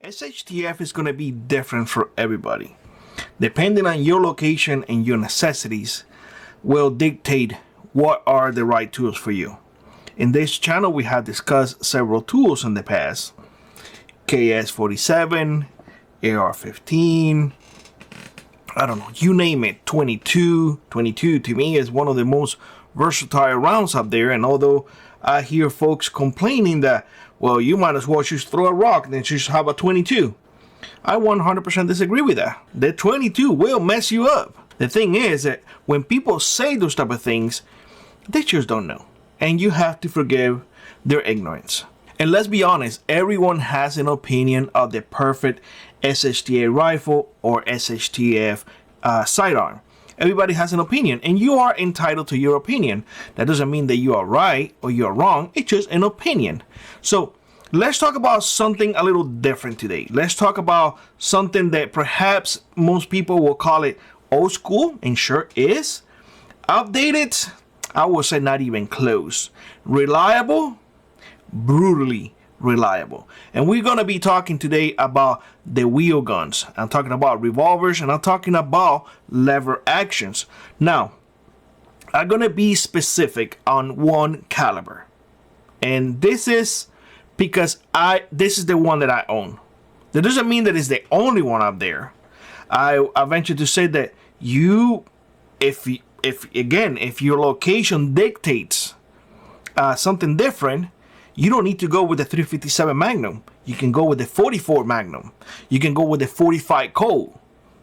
SHTF is going to be different for everybody. Depending on your location and your necessities will dictate what are the right tools for you. In this channel, we have discussed several tools in the past. KS47, AR-15, I don't know, you name it, 22 to me is one of the most versatile rounds out there. And although I hear folks complaining that, well, you might as well just throw a rock than just have a 22. I 100% disagree with that. The 22 will mess you up. The thing is that when people say those type of things, they just don't know. And you have to forgive their ignorance. And let's be honest, everyone has an opinion of the perfect SHTA rifle or SHTF sidearm. Everybody has an opinion, and you are entitled to your opinion. That doesn't mean that you are right or you're wrong. It's just an opinion. So let's talk about something a little different today. Let's talk about something that perhaps most people will call it old school, and sure is. Outdated, I would say not even close. Reliable, brutally reliable. And we're going to be talking today about the wheel guns. I'm talking about revolvers, and I'm talking about lever actions. Now, I'm going to be specific on one caliber. And this is because this is the one that I own. That doesn't mean that it's the only one out there. I venture to say that if your location dictates something different, you don't need to go with the 357 Magnum. You can go with the 44 Magnum. You can go with the 45 Colt.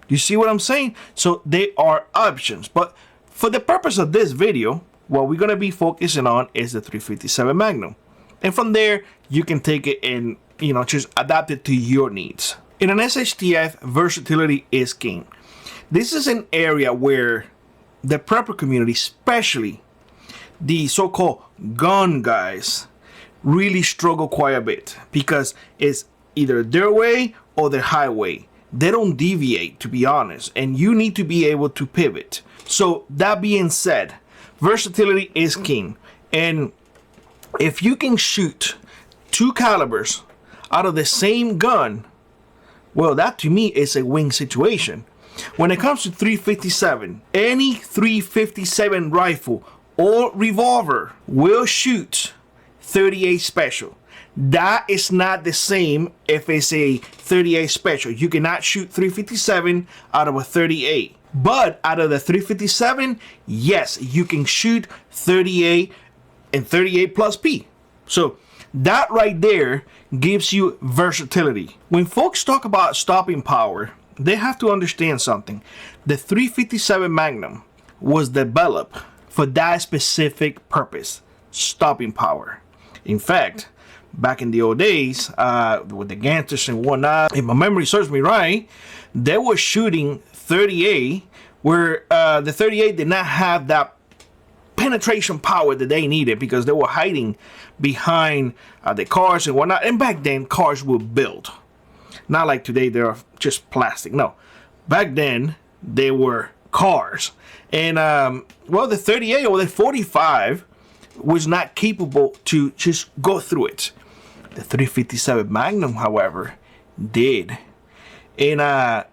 You see what I'm saying? So there are options. But for the purpose of this video, what we're going to be focusing on is the 357 Magnum. And from there, you can take it and, just adapt it to your needs. In an SHTF, versatility is king. This is an area where the prepper community, especially the so-called gun guys, really struggle quite a bit because it's either their way or their highway. They don't deviate, to be honest, and you need to be able to pivot. So that being said, versatility is king. And if you can shoot two calibers out of the same gun, well, that to me is a win situation. When it comes to 357, any 357 rifle or revolver will shoot 38 special. That is not the same if it's a 38 special. You cannot shoot 357 out of a 38. But out of the 357, yes, you can shoot 38 and 38 plus P. So that right there gives you versatility. When folks talk about stopping power, they have to understand something. The 357 Magnum was developed for that specific purpose, stopping power. In fact, back in the old days, with the gangsters and whatnot, if my memory serves me right, they were shooting 38 where the 38 did not have that penetration power that they needed because they were hiding behind the cars and whatnot. And back then, cars were built. Not like today, they're just plastic. No, back then, they were cars. And, the 38 or the 45 was not capable to just go through it. The 357 Magnum, however, did. And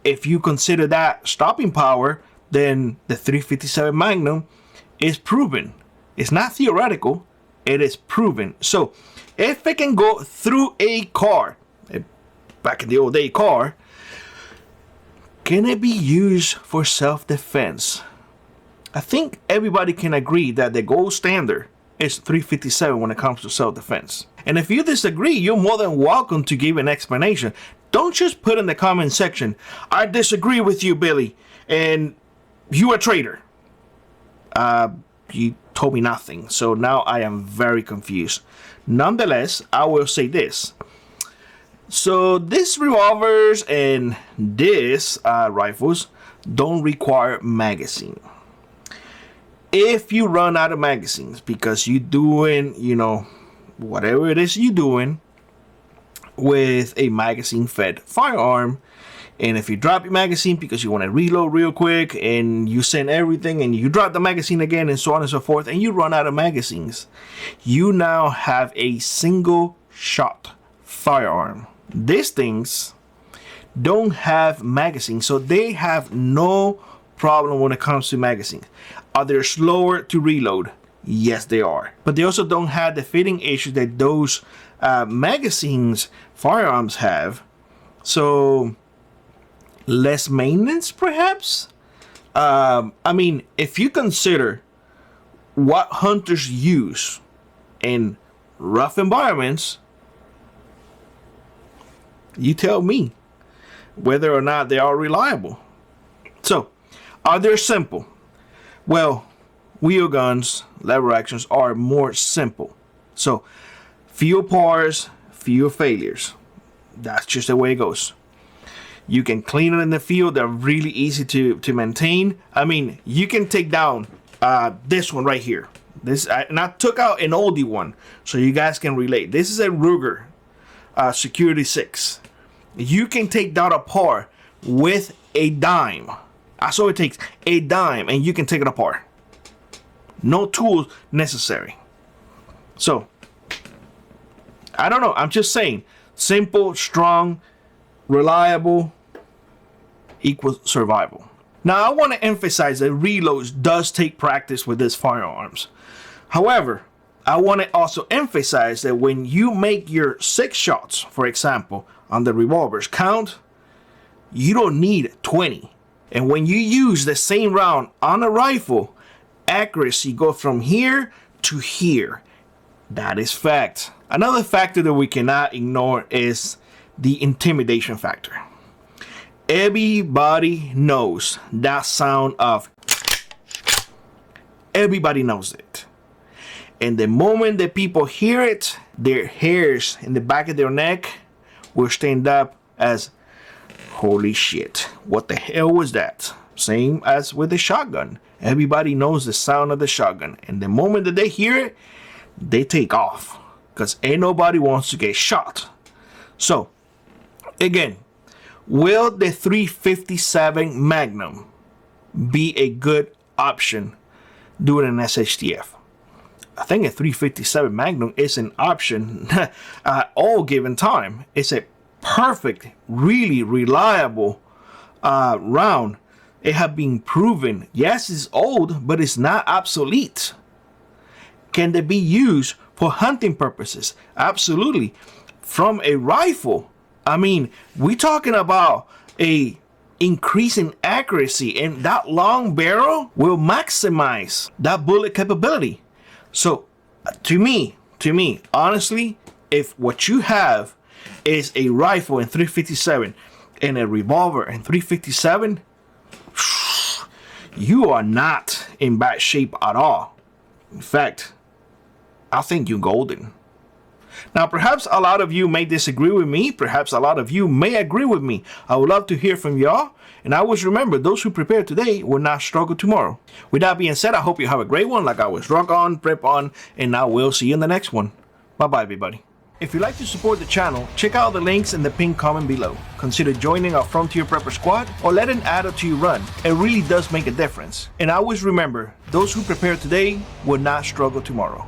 if you consider that stopping power, then the 357 Magnum is proven. It's not theoretical, it is proven. So if it can go through a car, back in the old day car, can it be used for self-defense? I think everybody can agree that the gold standard is 357 when it comes to self-defense. And if you disagree, you're more than welcome to give an explanation. Don't just put in the comment section, I disagree with you, Billy, and you a traitor. You told me nothing, so now I am very confused. Nonetheless, I will say this. So these revolvers and these rifles don't require magazine. If you run out of magazines because you're doing, whatever it is you're doing with a magazine-fed firearm, and if you drop your magazine because you want to reload real quick and you send everything and you drop the magazine again and so on and so forth, and you run out of magazines, you now have a single shot firearm. these things don't have magazines, so they have no problem when it comes to magazines. Are they slower to reload? Yes, they are. But they also don't have the fitting issues that those magazines firearms have. So less maintenance, perhaps. I mean, if you consider what hunters use in rough environments, you tell me whether or not they are reliable. So, are they simple? Well, wheel guns, lever actions are more simple. So, fewer parts, fewer failures. That's just the way it goes. You can clean it in the field. They're really easy to maintain. I mean, you can take down this one right here. And I took out an oldie one so you guys can relate. This is a Ruger Security 6. You can take down a par with a dime. That's all it takes, a dime, and you can take it apart. No tools necessary. So, I don't know. I'm just saying, simple, strong, reliable equals survival. Now, I want to emphasize that reloads does take practice with these firearms. However, I want to also emphasize that when you make your 6 shots, for example, on the revolvers count, you don't need 20. And when you use the same round on a rifle, accuracy goes from here to here. That is fact. Another factor that we cannot ignore is the intimidation factor. Everybody knows that sound of. Everybody knows it. And the moment that people hear it, their hairs in the back of their neck will stand up as, holy shit, what the hell was that? Same as with the shotgun. Everybody knows the sound of the shotgun. And the moment that they hear it, they take off. Because ain't nobody wants to get shot. So, again, will the 357 Magnum be a good option during an SHTF? I think a 357 Magnum is an option at all given time. It's a perfect, really reliable round. It has been proven. Yes, it's old, but it's not obsolete. Can they be used for hunting purposes? Absolutely. From a rifle, I mean, we're talking about a increase in accuracy, and that long barrel will maximize that bullet capability. So, to me, honestly, if what you have is a rifle in 357 and a revolver in 357, you are not in bad shape at all. In fact, I think you're golden. Now, perhaps a lot of you may disagree with me. Perhaps a lot of you may agree with me. I would love to hear from y'all. And always remember, those who prepare today will not struggle tomorrow. With that being said, I hope you have a great one, like I was rock on, prep on, and I will see you in the next one. Bye-bye, everybody. If you'd like to support the channel, check out the links in the pinned comment below. Consider joining our Frontier Prepper Squad or let an add to your run. It really does make a difference. And always remember, those who prepare today will not struggle tomorrow.